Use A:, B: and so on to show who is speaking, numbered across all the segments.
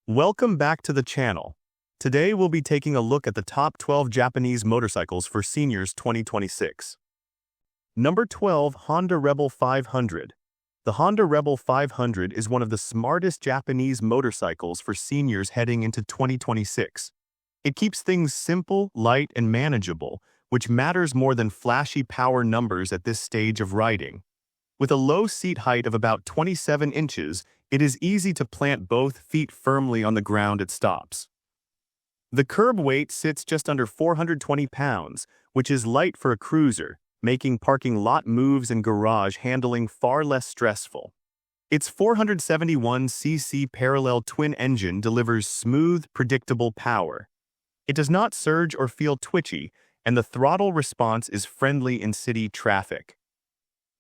A: Welcome back to the channel. Today we'll be taking a look at the top 12 Japanese motorcycles for seniors 2026. Number 12, Honda Rebel 500. The Honda Rebel 500 is one of the smartest Japanese motorcycles for seniors heading into 2026. It keeps things simple, light, and manageable, which matters more than flashy power numbers at this stage of riding. With a low seat height of about 27 inches, it is easy to plant both feet firmly on the ground at stops. The curb weight sits just under 420 pounds, which is light for a cruiser, making parking lot moves and garage handling far less stressful. Its 471cc parallel twin engine delivers smooth, predictable power. It does not surge or feel twitchy, and the throttle response is friendly in city traffic.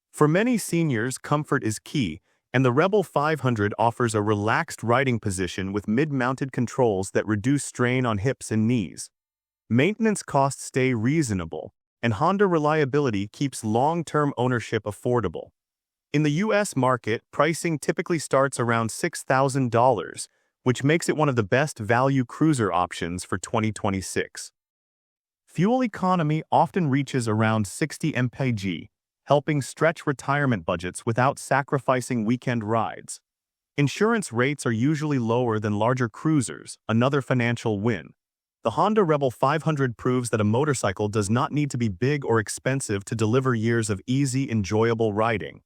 A: For many seniors, comfort is key, and the Rebel 500 offers a relaxed riding position with mid-mounted controls that reduce strain on hips and knees. Maintenance costs stay reasonable, and Honda reliability keeps long-term ownership affordable. In the U.S. market, pricing typically starts around $6,000, which makes it one of the best value cruiser options for 2026. Fuel economy often reaches around 60 mpg, helping stretch retirement budgets without sacrificing weekend rides. Insurance rates are usually lower than larger cruisers, another financial win. The Honda Rebel 500 proves that a motorcycle does not need to be big or expensive to deliver years of easy, enjoyable riding.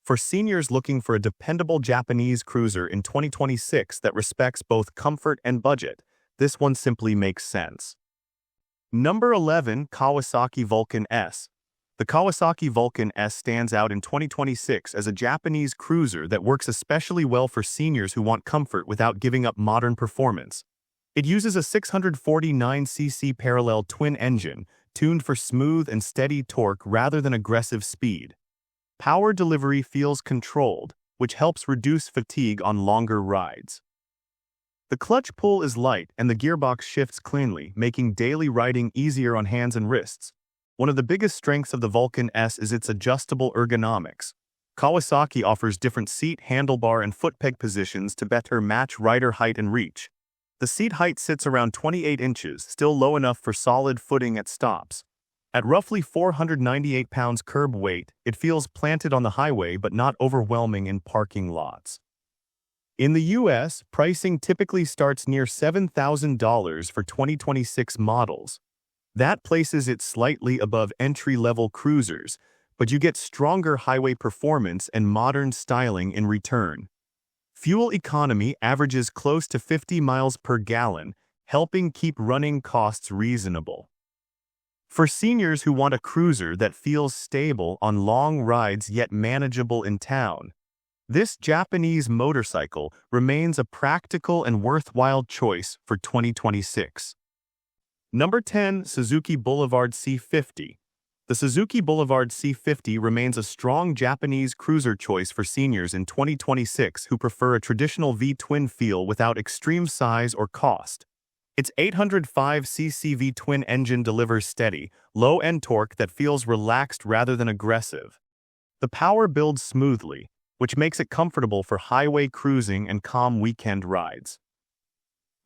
A: For seniors looking for a dependable Japanese cruiser in 2026 that respects both comfort and budget, this one simply makes sense. Number 11, Kawasaki Vulcan S. The Kawasaki Vulcan S stands out in 2026 as a Japanese cruiser that works especially well for seniors who want comfort without giving up modern performance. It uses a 649cc parallel twin engine, tuned for smooth and steady torque rather than aggressive speed. Power delivery feels controlled, which helps reduce fatigue on longer rides. The clutch pull is light and the gearbox shifts cleanly, making daily riding easier on hands and wrists. One of the biggest strengths of the Vulcan S is its adjustable ergonomics. Kawasaki offers different seat, handlebar, and foot peg positions to better match rider height and reach. The seat height sits around 28 inches, still low enough for solid footing at stops. At roughly 498 pounds curb weight, it feels planted on the highway but not overwhelming in parking lots. In the US, pricing typically starts near $7,000 for 2026 models. That places it slightly above entry-level cruisers, but you get stronger highway performance and modern styling in return. Fuel economy averages close to 50 miles per gallon, helping keep running costs reasonable. For seniors who want a cruiser that feels stable on long rides yet manageable in town, this Japanese motorcycle remains a practical and worthwhile choice for 2026. Number 10, Suzuki Boulevard C50. The Suzuki Boulevard C50 remains a strong Japanese cruiser choice for seniors in 2026 who prefer a traditional V-twin feel without extreme size or cost. Its 805cc V-twin engine delivers steady, low-end torque that feels relaxed rather than aggressive. The power builds smoothly, which makes it comfortable for highway cruising and calm weekend rides.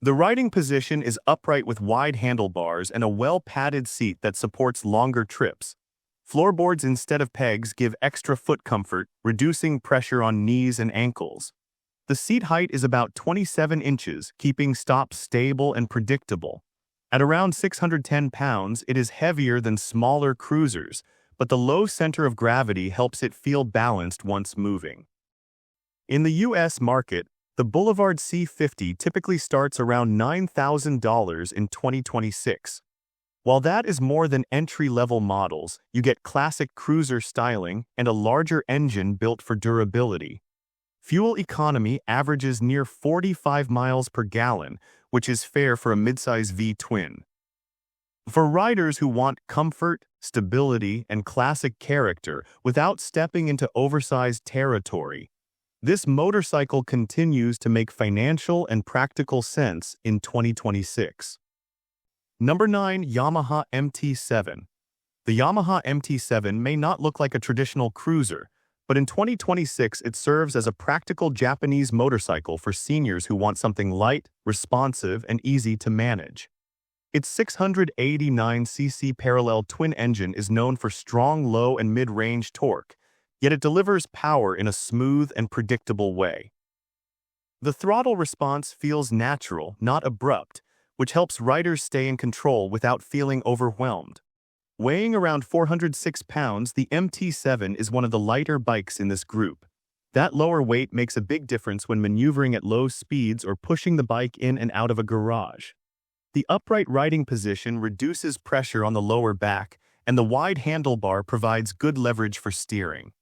A: The riding position is upright with wide handlebars and a well-padded seat that supports longer trips. Floorboards instead of pegs give extra foot comfort, reducing pressure on knees and ankles. The seat height is about 27 inches, keeping stops stable and predictable. At around 610 pounds, it is heavier than smaller cruisers, but the low center of gravity helps it feel balanced once moving. In the US market, the Boulevard C50 typically starts around $9,000 in 2026. While that is more than entry-level models, you get classic cruiser styling and a larger engine built for durability. Fuel economy averages near 45 miles per gallon, which is fair for a midsize V-twin. For riders who want comfort, stability, and classic character without stepping into oversized territory, this motorcycle continues to make financial and practical sense in 2026. Number 9, Yamaha MT-07. The Yamaha MT-07 may not look like a traditional cruiser, but in 2026 it serves as a practical Japanese motorcycle for seniors who want something light, responsive, and easy to manage. Its 689cc parallel twin engine is known for strong low and mid-range torque, yet it delivers power in a smooth and predictable way. The throttle response feels natural, not abrupt, which helps riders stay in control without feeling overwhelmed. Weighing around 406 pounds, the MT-07 is one of the lighter bikes in this group. That lower weight makes a big difference when maneuvering at low speeds or pushing the bike in and out of a garage. The upright riding position reduces pressure on the lower back, and the wide handlebar provides good leverage for steering.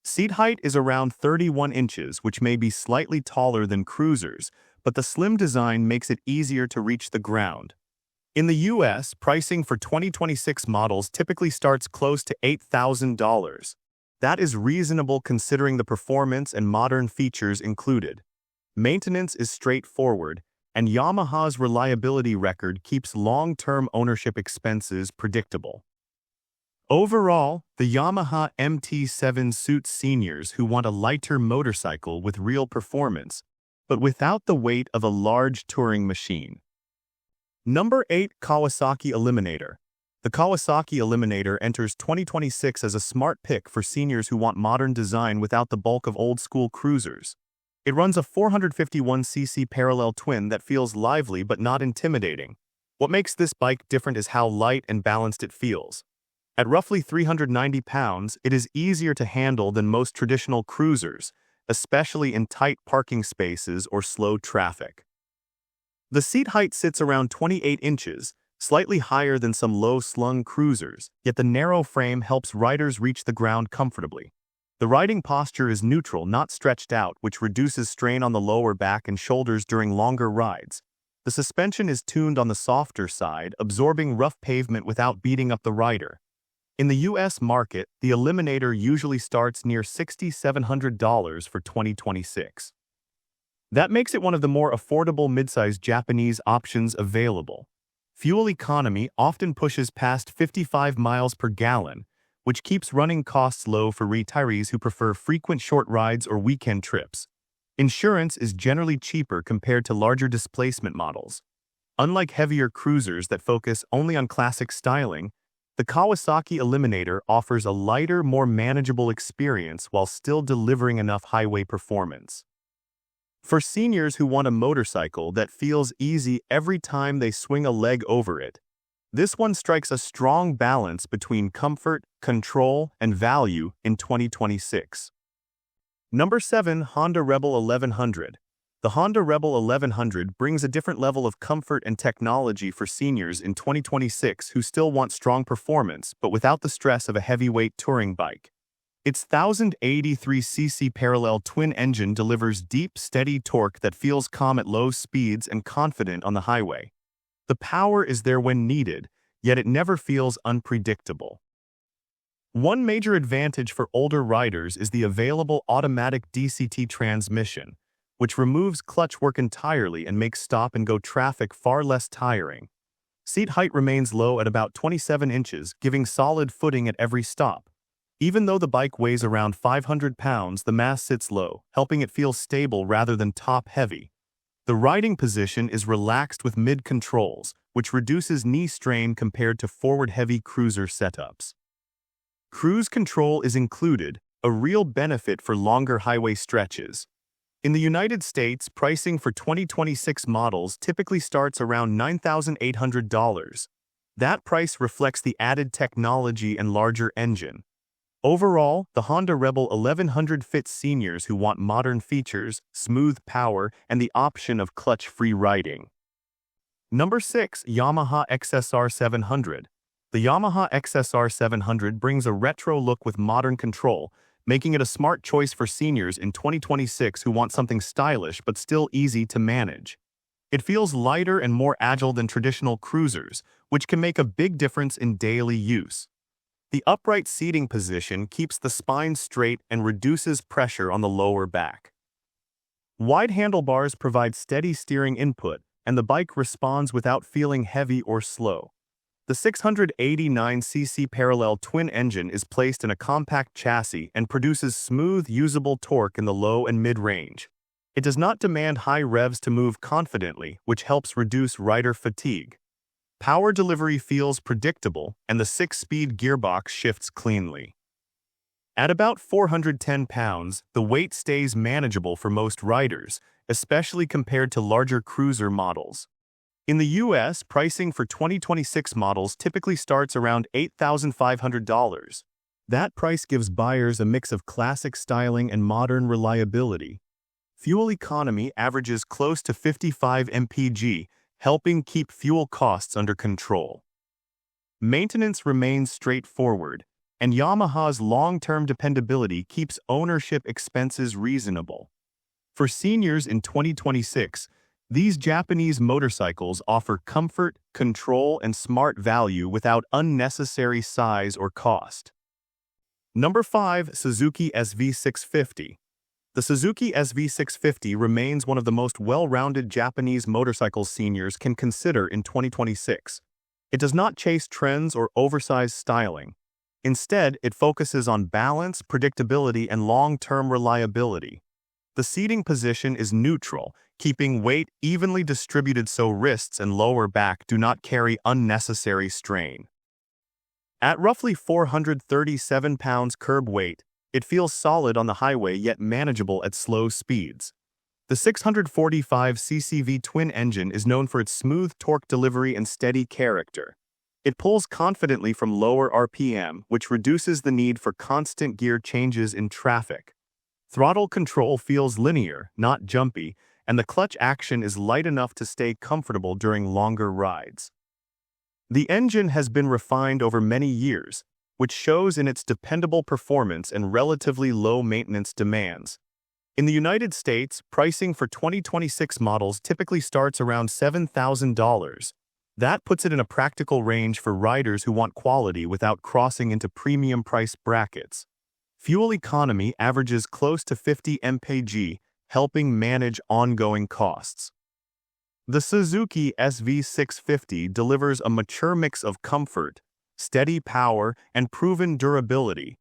A: Seat height is around 31 inches, which may be slightly taller than cruisers, but the slim design makes it easier to reach the ground. In the US, pricing for 2026 models typically starts close to $8,000. That is reasonable considering the performance and modern features included. Maintenance is straightforward, and Yamaha's reliability record keeps long-term ownership expenses predictable. Overall, the Yamaha MT-07 suits seniors who want a lighter motorcycle with real performance, but without the weight of a large touring machine. Number 8. Kawasaki Eliminator. The Kawasaki Eliminator enters 2026 as a smart pick for seniors who want modern design without the bulk of old-school cruisers. It runs a 451cc parallel twin that feels lively but not intimidating. What makes this bike different is how light and balanced it feels. At roughly 390 pounds, it is easier to handle than most traditional cruisers, especially in tight parking spaces or slow traffic. The seat height sits around 28 inches, slightly higher than some low-slung cruisers, yet the narrow frame helps riders reach the ground comfortably. The riding posture is neutral, not stretched out, which reduces strain on the lower back and shoulders during longer rides. The suspension is tuned on the softer side, absorbing rough pavement without beating up the rider. In the US market, the Eliminator usually starts near $6,700 for 2026. That makes it one of the more affordable midsize Japanese options available. Fuel economy often pushes past 55 miles per gallon, which keeps running costs low for retirees who prefer frequent short rides or weekend trips. Insurance is generally cheaper compared to larger displacement models. Unlike heavier cruisers that focus only on classic styling, the Kawasaki Eliminator offers a lighter, more manageable experience while still delivering enough highway performance. For seniors who want a motorcycle that feels easy every time they swing a leg over it, this one strikes a strong balance between comfort, control, and value in 2026. Number 7. Honda Rebel 1100. The Honda Rebel 1100 brings a different level of comfort and technology for seniors in 2026 who still want strong performance but without the stress of a heavyweight touring bike. Its 1083cc parallel twin engine delivers deep, steady torque that feels calm at low speeds and confident on the highway. The power is there when needed, yet it never feels unpredictable. One major advantage for older riders is the available automatic DCT transmission, which removes clutch work entirely and makes stop-and-go traffic far less tiring. Seat height remains low at about 27 inches, giving solid footing at every stop. Even though the bike weighs around 500 pounds, the mass sits low, helping it feel stable rather than top-heavy. The riding position is relaxed with mid-controls, which reduces knee strain compared to forward-heavy cruiser setups. Cruise control is included, a real benefit for longer highway stretches. In the United States, pricing for 2026 models typically starts around $9,800. That price reflects the added technology and larger engine. Overall, the Honda Rebel 1100 fits seniors who want modern features, smooth power, and the option of clutch-free riding. Number 6. Yamaha XSR700. The Yamaha XSR700 brings a retro look with modern control, making it a smart choice for seniors in 2026 who want something stylish but still easy to manage. It feels lighter and more agile than traditional cruisers, which can make a big difference in daily use. The upright seating position keeps the spine straight and reduces pressure on the lower back. Wide handlebars provide steady steering input, and the bike responds without feeling heavy or slow. The 689cc parallel twin engine is placed in a compact chassis and produces smooth, usable torque in the low and mid-range. It does not demand high revs to move confidently, which helps reduce rider fatigue. Power delivery feels predictable, and the 6-speed gearbox shifts cleanly. At about 410 pounds, the weight stays manageable for most riders, especially compared to larger cruiser models. In the US, pricing for 2026 models typically starts around $8,500. That price gives buyers a mix of classic styling and modern reliability. Fuel economy averages close to 55 mpg, helping keep fuel costs under control. Maintenance remains straightforward, and Yamaha's long-term dependability keeps ownership expenses reasonable. For seniors in 2026, these Japanese motorcycles offer comfort, control, and smart value without unnecessary size or cost. Number 5. Suzuki SV650. The Suzuki SV650 remains one of the most well-rounded Japanese motorcycles seniors can consider in 2026. It does not chase trends or oversized styling. Instead, it focuses on balance, predictability, and long-term reliability. The seating position is neutral, keeping weight evenly distributed so wrists and lower back do not carry unnecessary strain. At roughly 437 pounds curb weight, it feels solid on the highway yet manageable at slow speeds. The 645cc V-twin engine is known for its smooth torque delivery and steady character. It pulls confidently from lower RPM, which reduces the need for constant gear changes in traffic. Throttle control feels linear, not jumpy, and the clutch action is light enough to stay comfortable during longer rides. The engine has been refined over many years, which shows in its dependable performance and relatively low maintenance demands. In the United States, pricing for 2026 models typically starts around $7,000. That puts it in a practical range for riders who want quality without crossing into premium price brackets. Fuel economy averages close to 50 mpg, helping manage ongoing costs. The Suzuki SV650 delivers a mature mix of comfort, steady power, and proven durability,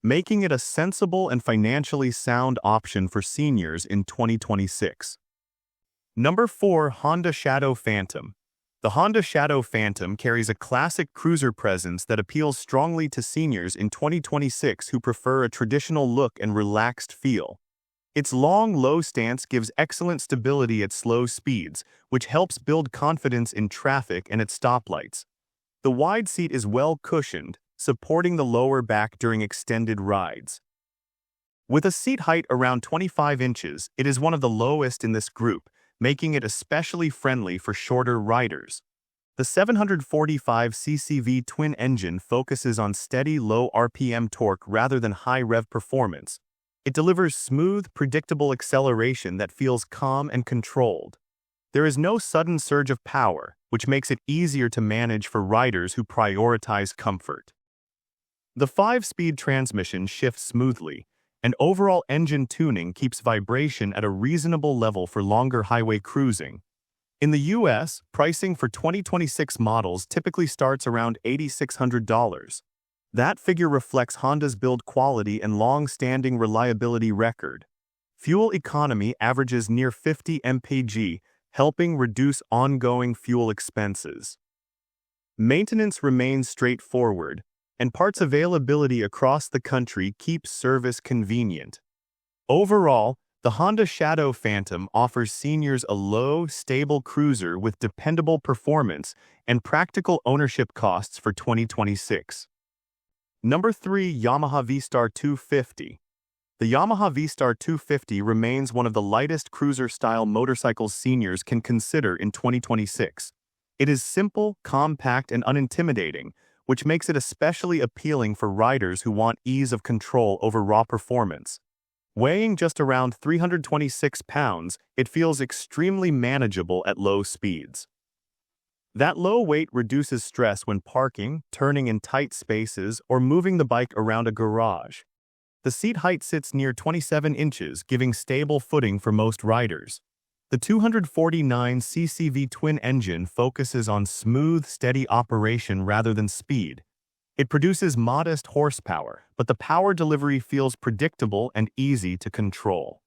A: making it a sensible and financially sound option for seniors in 2026. Number 4. Honda Shadow Phantom. The Honda Shadow Phantom carries a classic cruiser presence that appeals strongly to seniors in 2026 who prefer a traditional look and relaxed feel. Its long, low stance gives excellent stability at slow speeds, which helps build confidence in traffic and at stoplights. The wide seat is well cushioned, supporting the lower back during extended rides. With a seat height around 25 inches, it is one of the lowest in this group, making it especially friendly for shorter riders. The 745cc V-twin engine focuses on steady low RPM torque rather than high rev performance. It delivers smooth, predictable acceleration that feels calm and controlled. There is no sudden surge of power, which makes it easier to manage for riders who prioritize comfort. The 5-speed transmission shifts smoothly, and overall engine tuning keeps vibration at a reasonable level for longer highway cruising. In the US, pricing for 2026 models typically starts around $8,600. That figure reflects Honda's build quality and long-standing reliability record. Fuel economy averages near 50 mpg, helping reduce ongoing fuel expenses. Maintenance remains straightforward, and parts availability across the country keeps service convenient. Overall, the Honda Shadow Phantom offers seniors a low, stable cruiser with dependable performance and practical ownership costs for 2026. Number 3. Yamaha V-Star 250. The Yamaha V-Star 250 remains one of the lightest cruiser-style motorcycles seniors can consider in 2026. It is simple, compact, and unintimidating, which makes it especially appealing for riders who want ease of control over raw performance. Weighing just around 326 pounds, it feels extremely manageable at low speeds. That low weight reduces stress when parking, turning in tight spaces, or moving the bike around a garage. The seat height sits near 27 inches, giving stable footing for most riders. The 249cc V-twin engine focuses on smooth, steady operation rather than speed. It produces modest horsepower, but the power delivery feels predictable and easy to control.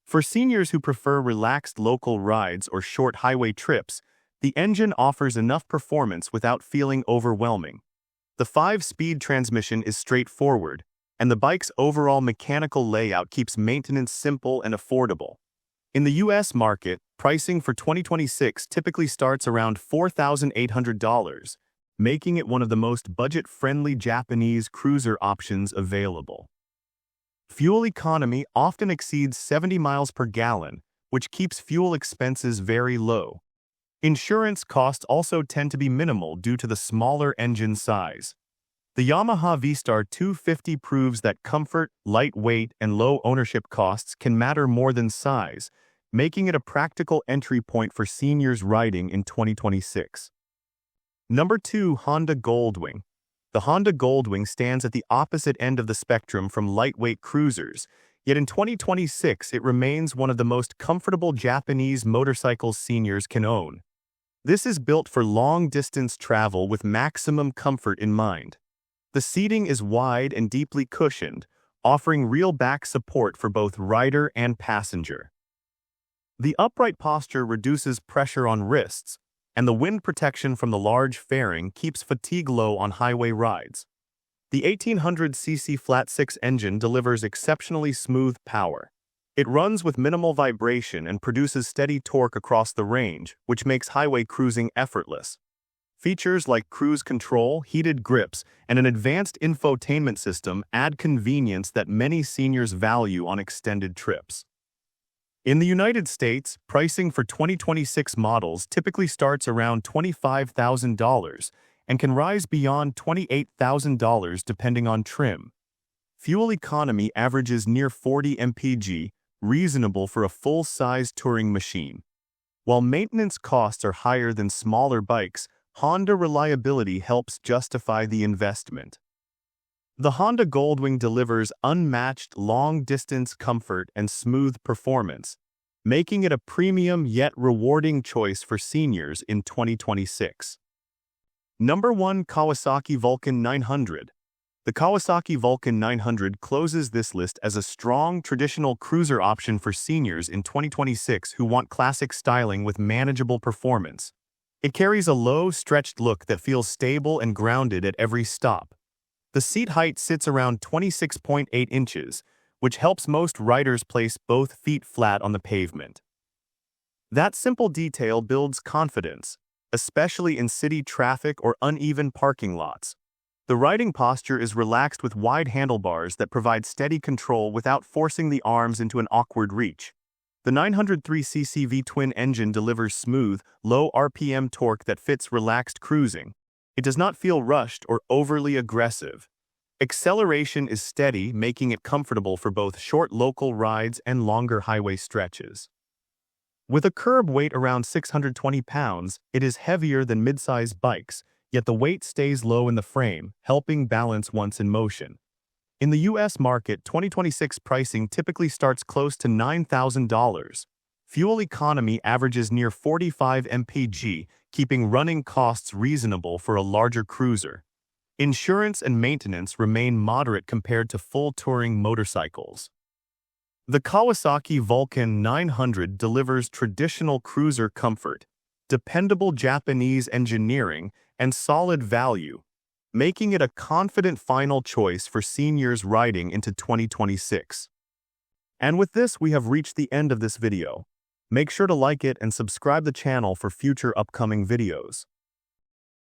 A: For seniors who prefer relaxed local rides or short highway trips, the engine offers enough performance without feeling overwhelming. The 5-speed transmission is straightforward, and the bike's overall mechanical layout keeps maintenance simple and affordable. In the US market, pricing for 2026 typically starts around $4,800, making it one of the most budget-friendly Japanese cruiser options available. Fuel economy often exceeds 70 miles per gallon, which keeps fuel expenses very low. Insurance costs also tend to be minimal due to the smaller engine size. The Yamaha V-Star 250 proves that comfort, lightweight, and low ownership costs can matter more than size, making it a practical entry point for seniors riding in 2026. Number 2. Honda Goldwing. The Honda Goldwing stands at the opposite end of the spectrum from lightweight cruisers, yet in 2026 it remains one of the most comfortable Japanese motorcycles seniors can own. This is built for long-distance travel with maximum comfort in mind. The seating is wide and deeply cushioned, offering real back support for both rider and passenger. The upright posture reduces pressure on wrists, and the wind protection from the large fairing keeps fatigue low on highway rides. The 1800cc flat-six engine delivers exceptionally smooth power. It runs with minimal vibration and produces steady torque across the range, which makes highway cruising effortless. Features like cruise control, heated grips, and an advanced infotainment system add convenience that many seniors value on extended trips. In the United States, pricing for 2026 models typically starts around $25,000 and can rise beyond $28,000 depending on trim. Fuel economy averages near 40 mpg, reasonable for a full-size touring machine. While maintenance costs are higher than smaller bikes, Honda reliability helps justify the investment. The Honda Goldwing delivers unmatched long-distance comfort and smooth performance, making it a premium yet rewarding choice for seniors in 2026. Number 1. Kawasaki Vulcan 900. The Kawasaki Vulcan 900 closes this list as a strong traditional cruiser option for seniors in 2026 who want classic styling with manageable performance. It carries a low, stretched look that feels stable and grounded at every stop. The seat height sits around 26.8 inches, which helps most riders place both feet flat on the pavement. That simple detail builds confidence, especially in city traffic or uneven parking lots. The riding posture is relaxed with wide handlebars that provide steady control without forcing the arms into an awkward reach. The 903cc V-twin engine delivers smooth, low RPM torque that fits relaxed cruising. It does not feel rushed or overly aggressive. Acceleration is steady, making it comfortable for both short local rides and longer highway stretches. With a curb weight around 620 pounds, it is heavier than midsize bikes, yet the weight stays low in the frame, helping balance once in motion. In the US market, 2026 pricing typically starts close to $9,000. Fuel economy averages near 45 mpg, keeping running costs reasonable for a larger cruiser. Insurance and maintenance remain moderate compared to full touring motorcycles. The Kawasaki Vulcan 900 delivers traditional cruiser comfort, dependable Japanese engineering, and solid value, making it a confident final choice for seniors riding into 2026. And with this, we have reached the end of this video. Make sure to like it and subscribe the channel for future upcoming videos.